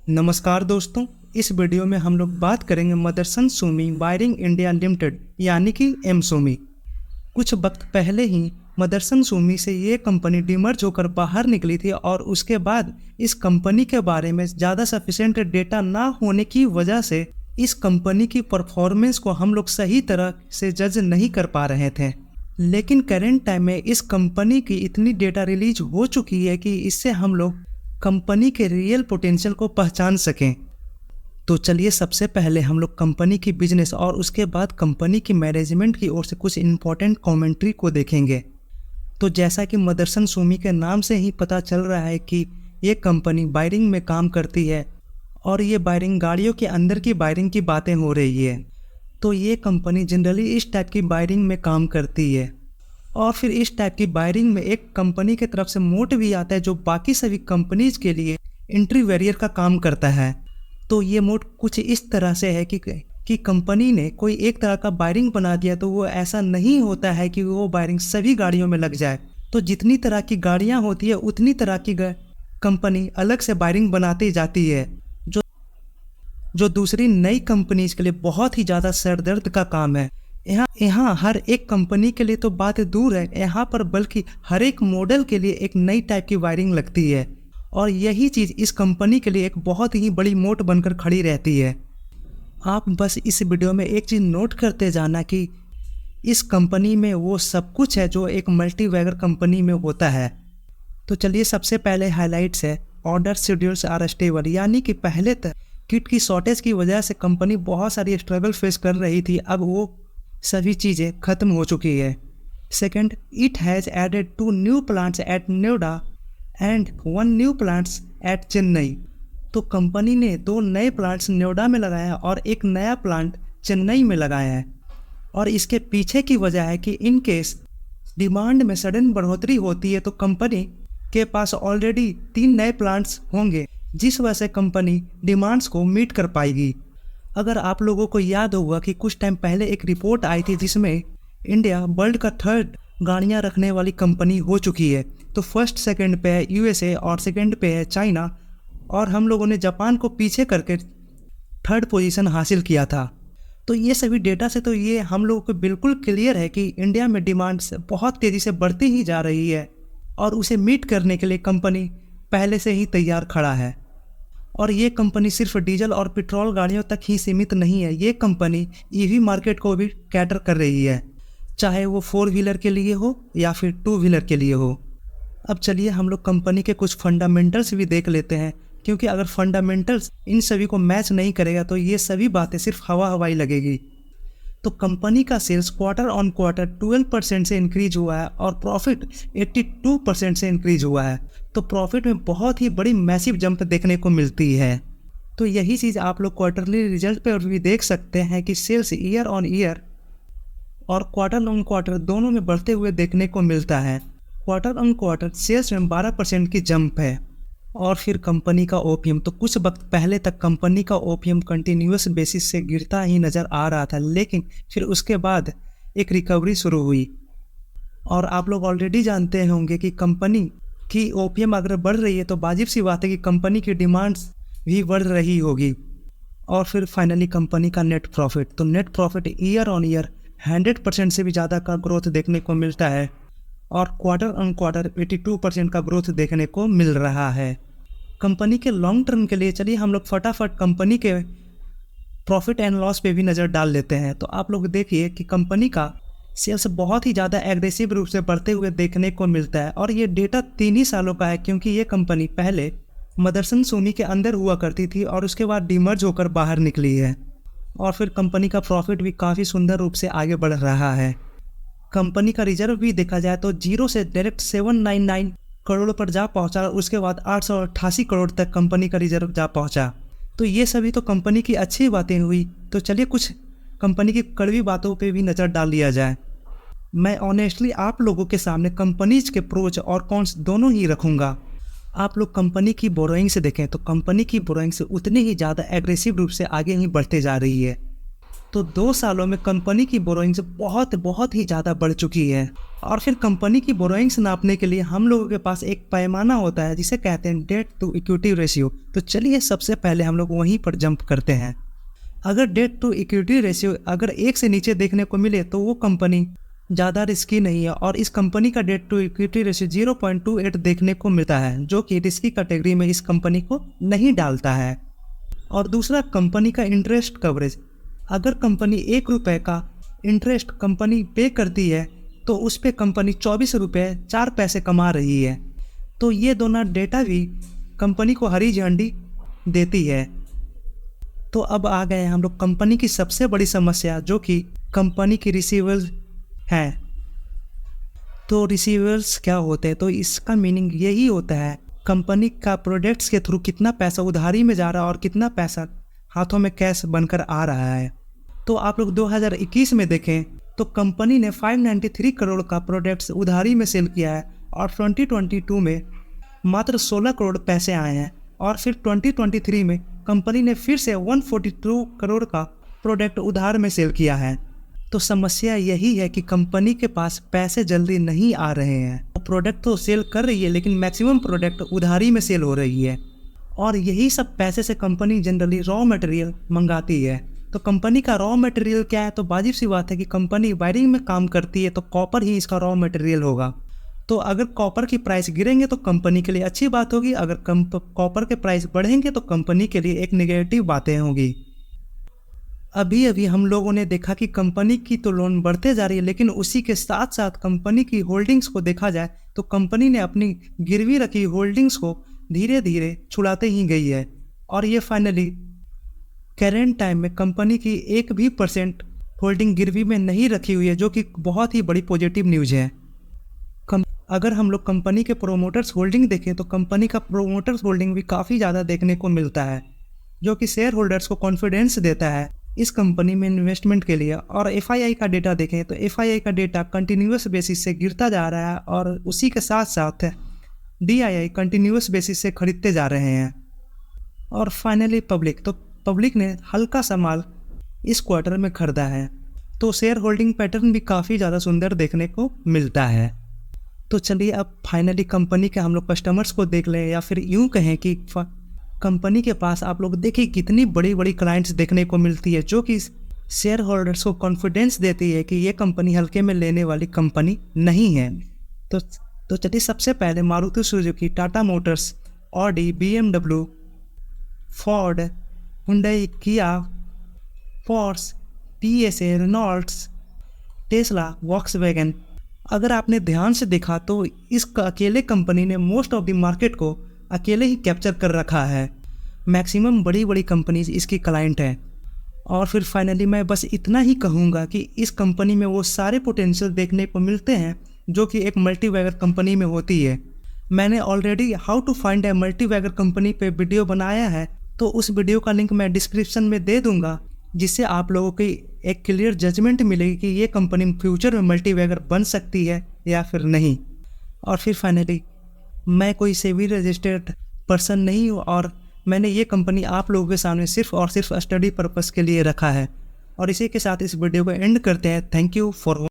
नमस्कार दोस्तों, इस वीडियो में हम लोग बात करेंगे Motherson Sumi wiring India limited यानी कि एमसुमी। कुछ वक्त पहले ही मदरसन सुमी से ये कंपनी डिमर्ज होकर बाहर निकली थी और उसके बाद इस कंपनी के बारे में ज़्यादा सफिशिएंट डेटा ना होने की वजह से इस कंपनी की परफॉर्मेंस को हम लोग सही तरह से जज नहीं कर पा रहे थे। लेकिन करेंट टाइम में इस कंपनी की इतनी डेटा रिलीज हो चुकी है कि इससे हम लोग कंपनी के रियल पोटेंशियल को पहचान सकें। तो चलिए सबसे पहले हम लोग कंपनी की बिजनेस और उसके बाद कंपनी की मैनेजमेंट की ओर से कुछ इम्पोर्टेंट कमेंट्री को देखेंगे। तो जैसा कि मदरसन सुमी के नाम से ही पता चल रहा है कि ये कंपनी वायरिंग में काम करती है और ये वायरिंग गाड़ियों के अंदर की वायरिंग की बातें हो रही है। तो ये कंपनी जनरली इस टाइप की वायरिंग में काम करती है और फिर इस टाइप की वायरिंग में एक कंपनी की तरफ से मोड भी आता है जो बाकी सभी कंपनीज के लिए एंट्री बैरियर का काम करता है। तो ये मोड कुछ इस तरह से है कि कंपनी ने कोई एक तरह का वायरिंग बना दिया तो वो ऐसा नहीं होता है कि वो वायरिंग सभी गाड़ियों में लग जाए। तो जितनी तरह की गाड़ियाँ होती है उतनी तरह की कंपनी अलग से वायरिंग बनाती जाती है, जो दूसरी नई कंपनीज के लिए बहुत ही ज़्यादा सरदर्द का काम है। यहाँ हर एक कंपनी के लिए तो बात दूर है, यहाँ पर बल्कि हर एक मॉडल के लिए एक नई टाइप की वायरिंग लगती है और यही चीज़ इस कंपनी के लिए एक बहुत ही बड़ी मोट बनकर खड़ी रहती है। आप बस इस वीडियो में एक चीज़ नोट करते जाना कि इस कंपनी में वो सब कुछ है जो एक मल्टी वैगर कंपनी में होता है। तो चलिए सबसे पहले हाइलाइट्स है ऑर्डर शेड्यूल्स आर स्टेबल, यानी कि पहले तक किट की शॉर्टेज की वजह से कंपनी बहुत सारी स्ट्रगल फेस कर रही थी, अब वो सभी चीज़ें खत्म हो चुकी है। Second, it has added 2 new plants at Noida and 1 new plants at Chennai. तो कंपनी ने 2 नए प्लांट्स नोएडा में लगाया और एक नया प्लांट चेन्नई में लगाया है और इसके पीछे की वजह है कि इन केस डिमांड में सडन बढ़ोतरी होती है तो कंपनी के पास ऑलरेडी 3 नए प्लांट्स होंगे, जिस वजह से कंपनी डिमांड्स को मीट कर पाएगी। अगर आप लोगों को याद होगा कि कुछ टाइम पहले एक रिपोर्ट आई थी जिसमें इंडिया वर्ल्ड का 3rd गाड़ियाँ रखने वाली कंपनी हो चुकी है। तो फर्स्ट सेकंड पे है यूएसए और सेकंड पे है चाइना और हम लोगों ने जापान को पीछे करके 3rd पोजीशन हासिल किया था। तो ये सभी डेटा से तो ये हम लोगों को बिल्कुल क्लियर है कि इंडिया में डिमांड बहुत तेज़ी से बढ़ती ही जा रही है और उसे मीट करने के लिए कंपनी पहले से ही तैयार खड़ा है। और ये कंपनी सिर्फ डीजल और पेट्रोल गाड़ियों तक ही सीमित नहीं है, ये कंपनी ईवी मार्केट को भी कैटर कर रही है, चाहे वो 4 व्हीलर के लिए हो या फिर 2 व्हीलर के लिए हो। अब चलिए हम लोग कंपनी के कुछ फंडामेंटल्स भी देख लेते हैं, क्योंकि अगर फंडामेंटल्स इन सभी को मैच नहीं करेगा तो ये सभी बातें सिर्फ हवा हवाई लगेगी। तो कंपनी का सेल्स क्वार्टर ऑन क्वार्टर 12% से इंक्रीज हुआ है और प्रॉफिट 82% से इंक्रीज हुआ है। तो प्रॉफिट में बहुत ही बड़ी मैसिव जंप देखने को मिलती है। तो यही चीज़ आप लोग क्वार्टरली रिजल्ट पर भी देख सकते हैं कि सेल्स ईयर ऑन ईयर और क्वार्टर ऑन क्वार्टर दोनों में बढ़ते हुए देखने को मिलता है। क्वार्टर ऑन क्वार्टर सेल्स में 12% की जंप है। और फिर कंपनी का ओपीएम, तो कुछ वक्त पहले तक कंपनी का ओपीएम कंटिन्यूस बेसिस से गिरता ही नज़र आ रहा था, लेकिन फिर उसके बाद एक रिकवरी शुरू हुई। और आप लोग ऑलरेडी जानते होंगे कि कंपनी की ओपीएम अगर बढ़ रही है तो वाजिब सी बात है कि कंपनी की डिमांड्स भी बढ़ रही होगी। और फिर फाइनली कंपनी का नेट प्रॉफिट, तो net profit year on year 100% से भी ज़्यादा का ग्रोथ देखने को मिलता है और क्वार्टर ऑन क्वार्टर 82% का ग्रोथ देखने को मिल रहा है। कंपनी के लॉन्ग टर्म के लिए चलिए हम लोग फटाफट कंपनी के प्रॉफिट एंड लॉस पे भी नज़र डाल लेते हैं। तो आप लोग देखिए कि कंपनी का सेल्स बहुत ही ज़्यादा एग्रेसिव रूप से बढ़ते हुए देखने को मिलता है और ये डेटा 3 ही सालों का है, क्योंकि ये कंपनी पहले मदरसन सुमी के अंदर हुआ करती थी और उसके बाद डिमर्ज होकर बाहर निकली है। और फिर कंपनी का प्रॉफिट भी काफ़ी सुंदर रूप से आगे बढ़ रहा है। कंपनी का रिजर्व भी देखा जाए तो 0 से डायरेक्ट 799 करोड़ पर जा पहुंचा और उसके बाद 888 करोड़ तक कंपनी का रिजर्व जा पहुंचा। तो ये सभी तो कंपनी की अच्छी बातें हुई। तो चलिए कुछ कंपनी की कड़वी बातों पे भी नज़र डाल लिया जाए। मैं ऑनेस्टली आप लोगों के सामने कंपनीज के प्रोज और कॉन्स दोनों ही रखूँगा। आप लोग कंपनी की बोरोइंग से देखें तो कंपनी की बोरोइंग से उतनी ही ज़्यादा एग्रेसिव रूप से आगे ही बढ़ते जा रही है। तो 2 सालों में कंपनी की बोरोइंग्स बहुत ही ज़्यादा बढ़ चुकी है। और फिर कंपनी की बोरोइंग्स नापने के लिए हम लोगों के पास एक पैमाना होता है जिसे कहते हैं डेट टू इक्विटी रेशियो। तो चलिए सबसे पहले हम लोग वहीं पर जंप करते हैं। अगर डेट टू इक्विटी रेशियो अगर 1 से नीचे देखने को मिले तो वो कंपनी ज़्यादा रिस्की नहीं है, और इस कंपनी का डेट टू इक्विटी रेशियो 0.28 देखने को मिलता है, जो कि रिस्की कैटेगरी में इस कंपनी को नहीं डालता है। और दूसरा, कंपनी का इंटरेस्ट कवरेज। अगर कंपनी 1 रुपये का इंटरेस्ट कंपनी पे करती है तो उस पर कंपनी 24 रुपये 4 पैसे कमा रही है। तो ये दोनों डेटा भी कंपनी को हरी झंडी देती है। तो अब आ गए हम लोग कंपनी की सबसे बड़ी समस्या, जो कि कंपनी की रिसीवेबल्स है। तो रिसीवेबल्स क्या होते हैं? तो इसका मीनिंग यही होता है कंपनी का प्रोडक्ट्स के थ्रू कितना पैसा उधारी में जा रहा है और कितना पैसा हाथों में कैश बनकर आ रहा है। तो आप लोग 2021 में देखें तो कंपनी ने 593 करोड़ का प्रोडक्ट्स उधारी में सेल किया है, और 2022 में मात्र 16 करोड़ पैसे आए हैं। और फिर 2023 में कंपनी ने फिर से 142 करोड़ का प्रोडक्ट उधार में सेल किया है। तो समस्या यही है कि कंपनी के पास पैसे जल्दी नहीं आ रहे हैं। प्रोडक्ट तो सेल कर रही है लेकिन मैक्सिमम प्रोडक्ट उधारी में सेल हो रही है, और यही सब पैसे से कंपनी जनरली रॉ मटेरियल मंगाती है। तो कंपनी का रॉ मटेरियल क्या है? तो वाजिब सी बात है कि कंपनी वायरिंग में काम करती है तो कॉपर ही इसका रॉ मटेरियल होगा। तो अगर कॉपर की प्राइस गिरेंगे तो कंपनी के लिए अच्छी बात होगी, अगर कॉपर के प्राइस बढ़ेंगे तो कंपनी के लिए एक नेगेटिव बातें होगी। अभी हम लोगों ने देखा कि कंपनी की तो लोन बढ़ते जा रही है, लेकिन उसी के साथ साथ कंपनी की होल्डिंग्स को देखा जाए तो कंपनी ने अपनी गिरवी रखी होल्डिंग्स को धीरे धीरे छुड़ाते ही गई है। और ये फाइनली करेंट टाइम में कंपनी की 1 भी % होल्डिंग गिरवी में नहीं रखी हुई है, जो कि बहुत ही बड़ी पॉजिटिव न्यूज़ है। अगर हम लोग कंपनी के प्रोमोटर्स होल्डिंग देखें तो कंपनी का प्रोमोटर्स होल्डिंग भी काफ़ी ज़्यादा देखने को मिलता है, जो कि शेयर होल्डर्स को कॉन्फिडेंस देता है इस कंपनी में इन्वेस्टमेंट के लिए। और FII का डेटा देखें तो FII का डेटा कंटिन्यूस बेसिस से गिरता जा रहा है, और उसी के साथ साथ DII कंटिन्यूस बेसिस से खरीदते जा रहे हैं। और फाइनली पब्लिक ने हल्का सा माल इस क्वार्टर में खरीदा है, तो शेयर होल्डिंग पैटर्न भी काफ़ी ज़्यादा सुंदर देखने को मिलता है। तो चलिए अब फाइनली कंपनी के हम लोग कस्टमर्स को देख लें, या फिर यूँ कहें कि कंपनी के पास आप लोग देखिए कितनी बड़ी बड़ी क्लाइंट्स देखने को मिलती है, जो कि शेयर होल्डर्स को कॉन्फिडेंस देती है कि ये कंपनी हल्के में लेने वाली कंपनी नहीं है। तो चलिए सबसे पहले Maruti Suzuki, Tata Motors, Audi, BMW, Ford, Hyundai, Kia, Porsche, PSA, Reynolds, Tesla, Volkswagen. अगर आपने ध्यान से देखा तो इस अकेले कंपनी ने मोस्ट ऑफ द मार्केट को अकेले ही कैप्चर कर रखा है। मैक्सिमम बड़ी बड़ी कंपनीज इसकी क्लाइंट हैं। और फिर फाइनली मैं बस इतना ही कहूँगा कि इस कंपनी में वो सारे पोटेंशियल देखने को मिलते हैं जो कि एक मल्टीवैगर कंपनी में होती है। मैंने already how to find a multibagger company पे वीडियो बनाया है, तो उस वीडियो का लिंक मैं डिस्क्रिप्शन में दे दूंगा, जिससे आप लोगों की एक क्लियर जजमेंट मिलेगी कि ये कंपनी फ्यूचर में मल्टीवैगर बन सकती है या फिर नहीं। और फिर फाइनली मैं कोई सेबी रजिस्टर्ड पर्सन नहीं हूँ, और मैंने ये कंपनी आप लोगों के सामने सिर्फ और सिर्फ स्टडी पर्पस के लिए रखा है। और इसी के साथ इस वीडियो को एंड करते हैं। Thank you for